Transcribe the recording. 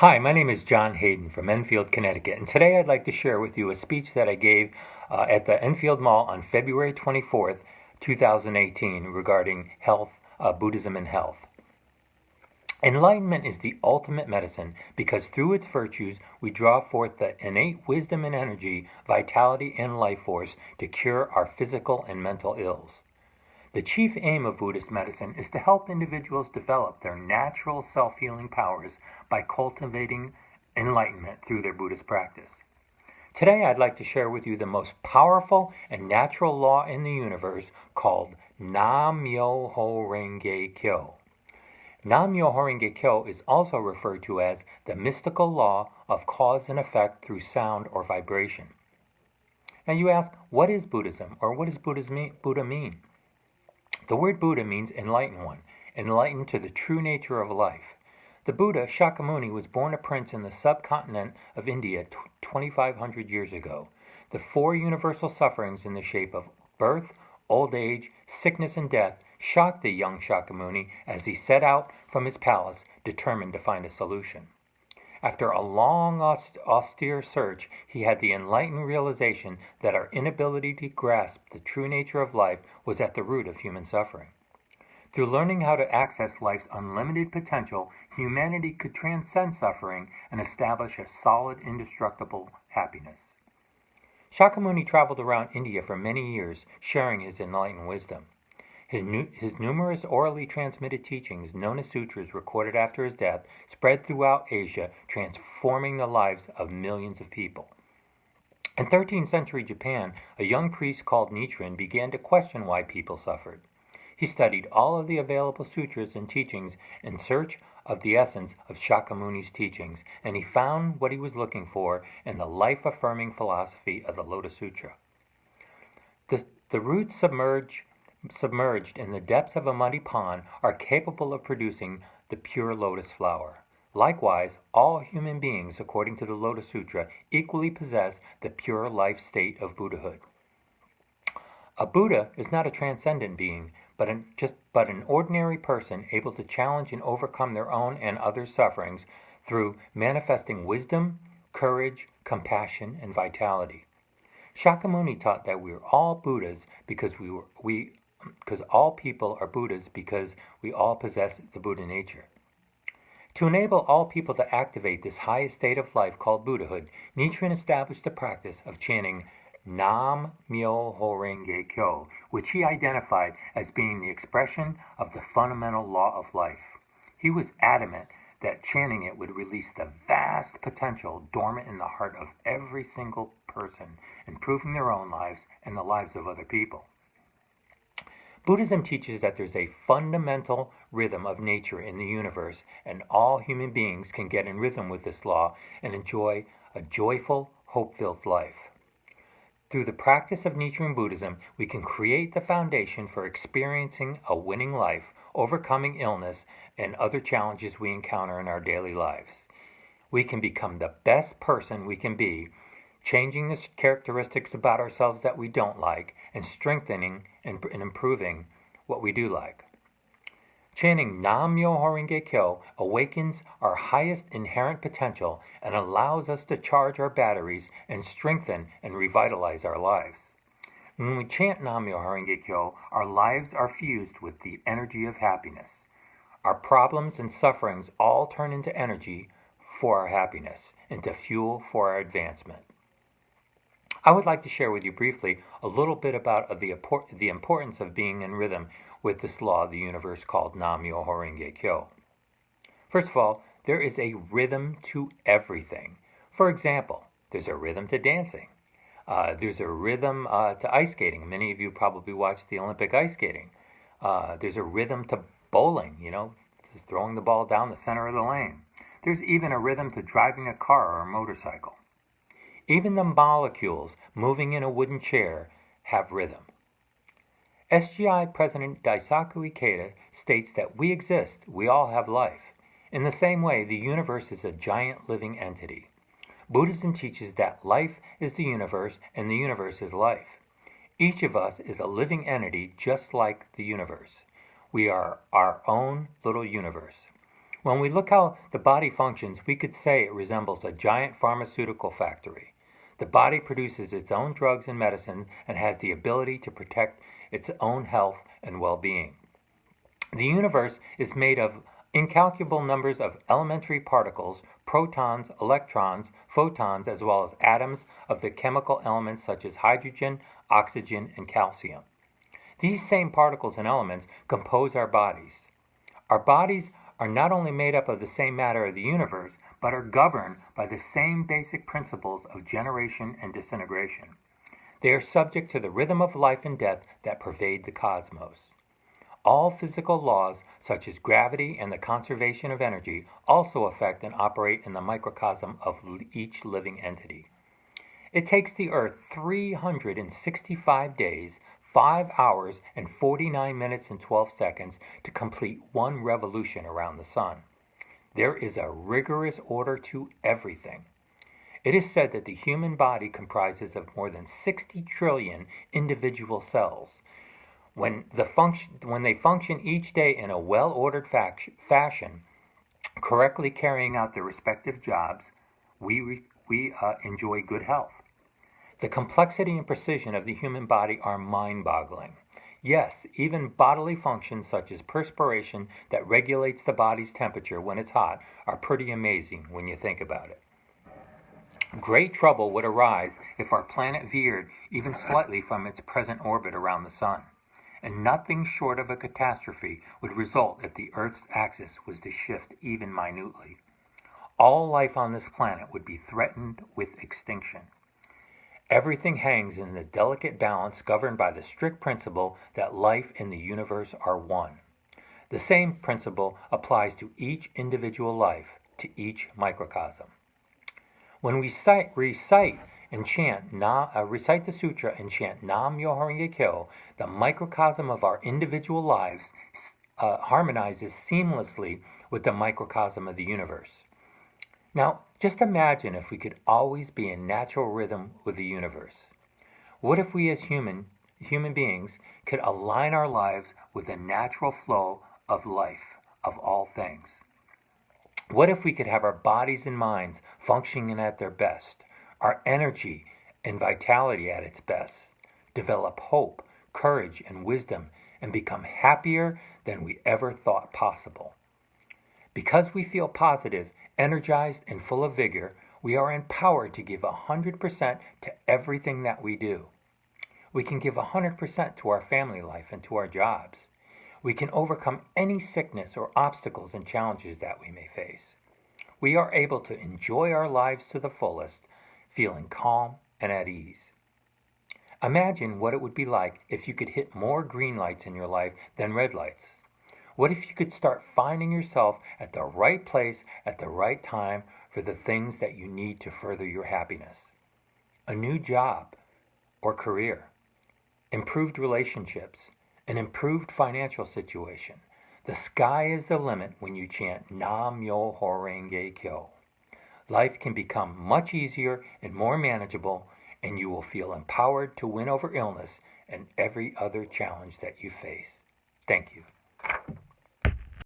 Hi, my name is John Hayden from Enfield, Connecticut, and today I'd like to share with you a speech that I gave at the Enfield Mall on February 24th, 2018 regarding health, Buddhism and health. Enlightenment is the ultimate medicine because through its virtues we draw forth the innate wisdom and energy, vitality and life force to cure our physical and mental ills. The chief aim of Buddhist medicine is to help individuals develop their natural self-healing powers by cultivating enlightenment through their Buddhist practice. Today I'd like to share with you the most powerful and natural law in the universe called Nam-myoho-renge-kyo. Nam-myoho-renge-kyo is also referred to as the mystical law of cause and effect through sound or vibration. Now you ask, what is Buddhism, or what does Buddha mean? The word Buddha means enlightened one, enlightened to the true nature of life. The Buddha, Shakyamuni, was born a prince in the subcontinent of India 2,500 years ago. The four universal sufferings in the shape of birth, old age, sickness, and death shocked the young Shakyamuni as he set out from his palace, determined to find a solution. After a long, austere search, he had the enlightened realization that our inability to grasp the true nature of life was at the root of human suffering. Through learning how to access life's unlimited potential, humanity could transcend suffering and establish a solid, indestructible happiness. Shakyamuni traveled around India for many years, sharing his enlightened wisdom. His numerous orally transmitted teachings, known as sutras, recorded after his death, spread throughout Asia, transforming the lives of millions of people. In 13th century Japan, a young priest called Nichiren began to question why people suffered. He studied all of the available sutras and teachings in search of the essence of Shakyamuni's teachings, and he found what he was looking for in the life-affirming philosophy of the Lotus Sutra. The roots submerged in the depths of a muddy pond are capable of producing the pure lotus flower. Likewise, all human beings, according to the Lotus Sutra, equally possess the pure life state of Buddhahood. A Buddha is not a transcendent being, but an ordinary person able to challenge and overcome their own and others' sufferings through manifesting wisdom, courage, compassion, and vitality. Shakyamuni taught that we are all Buddhas because all people are Buddhas because we all possess the Buddha nature. To enable all people to activate this highest state of life called Buddhahood, Nichiren established the practice of chanting Nam-myoho-renge-kyo, which he identified as being the expression of the fundamental law of life. He was adamant that chanting it would release the vast potential dormant in the heart of every single person, improving their own lives and the lives of other people. Buddhism teaches that there's a fundamental rhythm of nature in the universe, and all human beings can get in rhythm with this law and enjoy a joyful, hope-filled life. Through the practice of Nichiren Buddhism, we can create the foundation for experiencing a winning life, overcoming illness, and other challenges we encounter in our daily lives. We can become the best person we can be, changing the characteristics about ourselves that we don't like, and strengthening and improving what we do like. Chanting Nam-myoho-renge-kyo awakens our highest inherent potential and allows us to charge our batteries and strengthen and revitalize our lives. When we chant Nam-myoho-renge-kyo, our lives are fused with the energy of happiness. Our problems and sufferings all turn into energy for our happiness, into fuel for our advancement. I would like to share with you briefly a little bit about the importance of being in rhythm with this law of the universe called Nam-myoho-renge-kyo. First of all, there is a rhythm to everything. For example, there's a rhythm to dancing. There's a rhythm to ice skating. Many of you probably watched the Olympic ice skating. There's a rhythm to bowling, just throwing the ball down the center of the lane. There's even a rhythm to driving a car or a motorcycle. Even the molecules moving in a wooden chair have rhythm. SGI President Daisaku Ikeda states that we exist, we all have life. In the same way, the universe is a giant living entity. Buddhism teaches that life is the universe and the universe is life. Each of us is a living entity just like the universe. We are our own little universe. When we look how the body functions, we could say it resembles a giant pharmaceutical factory. The body produces its own drugs and medicines and has the ability to protect its own health and well-being. The universe is made of incalculable numbers of elementary particles, protons, electrons, photons, as well as atoms of the chemical elements such as hydrogen, oxygen, and calcium. These same particles and elements compose our bodies. Our bodies are not only made up of the same matter of the universe, but are governed by the same basic principles of generation and disintegration. They are subject to the rhythm of life and death that pervade the cosmos. All physical laws, such as gravity and the conservation of energy, also affect and operate in the microcosm of each living entity. It takes the Earth 365 days, 5 hours, and 49 minutes and 12 seconds to complete one revolution around the sun. There is a rigorous order to everything. It is said that the human body comprises of more than 60 trillion individual cells. When they function each day in a well-ordered fashion, correctly carrying out their respective jobs, we enjoy good health. The complexity and precision of the human body are mind-boggling. Yes, even bodily functions such as perspiration that regulates the body's temperature when it's hot are pretty amazing when you think about it. Great trouble would arise if our planet veered even slightly from its present orbit around the sun, and nothing short of a catastrophe would result if the Earth's axis was to shift even minutely. All life on this planet would be threatened with extinction. Everything hangs in the delicate balance governed by the strict principle that life and the universe are one. The same principle applies to each individual life, to each microcosm. When we recite the sutra and chant Nam-myoho-renge-kyo, the microcosm of our individual lives harmonizes seamlessly with the microcosm of the universe. Now, just imagine if we could always be in natural rhythm with the universe. What if we as human beings could align our lives with the natural flow of life, of all things? What if we could have our bodies and minds functioning at their best, our energy and vitality at its best, develop hope, courage, and wisdom, and become happier than we ever thought possible? Because we feel positive, energized, and full of vigor, we are empowered to give 100% to everything that we do. We can give 100% to our family life and to our jobs. We can overcome any sickness or obstacles and challenges that we may face. We are able to enjoy our lives to the fullest, feeling calm and at ease. Imagine what it would be like if you could hit more green lights in your life than red lights. What if you could start finding yourself at the right place at the right time for the things that you need to further your happiness? A new job or career, improved relationships, an improved financial situation. The sky is the limit when you chant Nam-myoho-renge-kyo. Life can become much easier and more manageable, and you will feel empowered to win over illness and every other challenge that you face. Thank you.